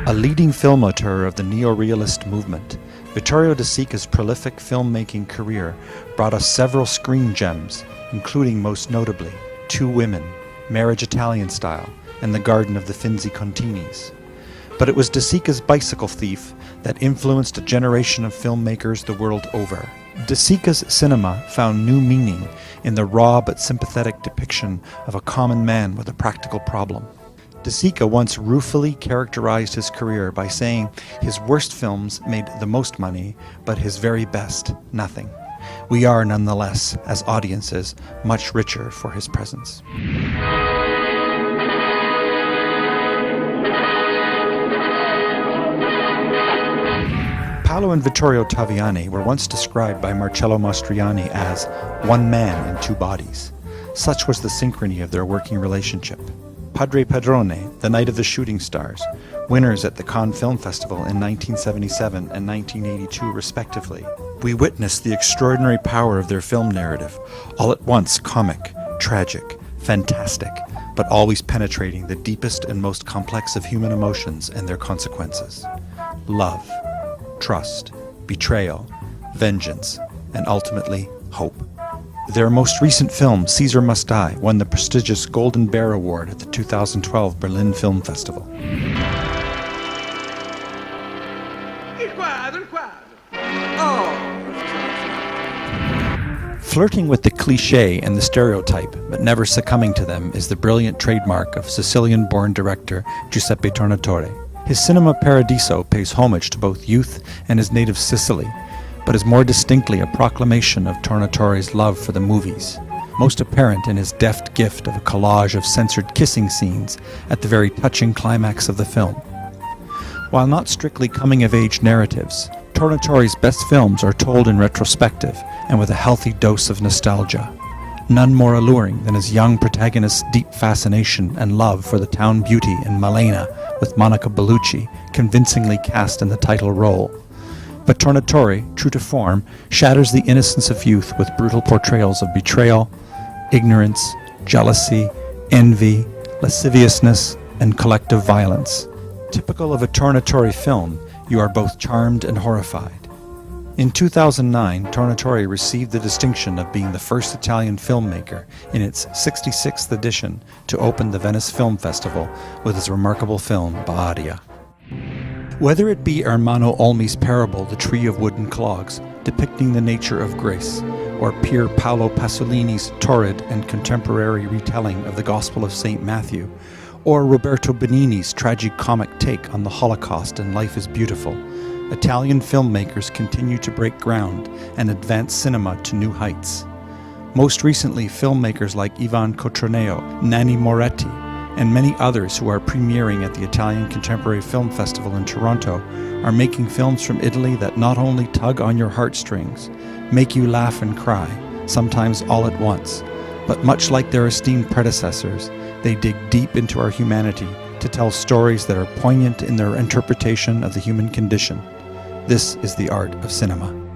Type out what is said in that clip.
A leading film auteur of the neorealist movement, Vittorio De Sica's prolific filmmaking career brought us several screen gems, including most notably Two Women, Marriage Italian Style, and The Garden of the Finzi Continis. But it was De Sica's Bicycle Thief that influenced a generation of filmmakers the world over. De Sica's cinema found new meaning in the raw but sympathetic depiction of a common man with a practical problem. De Sica once ruefully characterized his career by saying his worst films made the most money, but his very best, nothing. We are, nonetheless, as audiences, much richer for his presence. Paolo and Vittorio Taviani were once described by Marcello Mastroianni as one man in two bodies. Such was the synchrony of their working relationship. Padre Padrone, The Night of the Shooting Stars, winners at the Cannes Film Festival in 1977 and 1982 respectively. We witnessed the extraordinary power of their film narrative, all at once comic, tragic, fantastic, but always penetrating the deepest and most complex of human emotions and their consequences. Love, trust, betrayal, vengeance, and ultimately hope. Their most recent film, Caesar Must Die, won the prestigious Golden Bear Award at the 2012 Berlin Film Festival. Flirting with the cliché and the stereotype, but never succumbing to them, is the brilliant trademark of Sicilian-born director Giuseppe Tornatore. His Cinema Paradiso pays homage to both youth and his native Sicily, but is more distinctly a proclamation of Tornatore's love for the movies, most apparent in his deft gift of a collage of censored kissing scenes at the very touching climax of the film. While not strictly coming-of-age narratives, Tornatore's best films are told in retrospective and with a healthy dose of nostalgia. None more alluring than his young protagonist's deep fascination and love for the town beauty in Malena, with Monica Bellucci convincingly cast in the title role. But Tornatore, true to form, shatters the innocence of youth with brutal portrayals of betrayal, ignorance, jealousy, envy, lasciviousness, and collective violence. Typical of a Tornatore film, you are both charmed and horrified. In 2009, Tornatore received the distinction of being the first Italian filmmaker in its 66th edition to open the Venice Film Festival with his remarkable film, Baadia. Whether it be Ermanno Olmi's parable, The Tree of Wooden Clogs, depicting the nature of grace, or Pier Paolo Pasolini's torrid and contemporary retelling of the Gospel of St. Matthew, or Roberto Benigni's tragic-comic take on the Holocaust and Life is Beautiful, Italian filmmakers continue to break ground and advance cinema to new heights. Most recently, filmmakers like Ivan Cotroneo, Nanni Moretti, and many others who are premiering at the Italian Contemporary Film Festival in Toronto are making films from Italy that not only tug on your heartstrings, make you laugh and cry, sometimes all at once, but much like their esteemed predecessors, they dig deep into our humanity to tell stories that are poignant in their interpretation of the human condition. This is the art of cinema.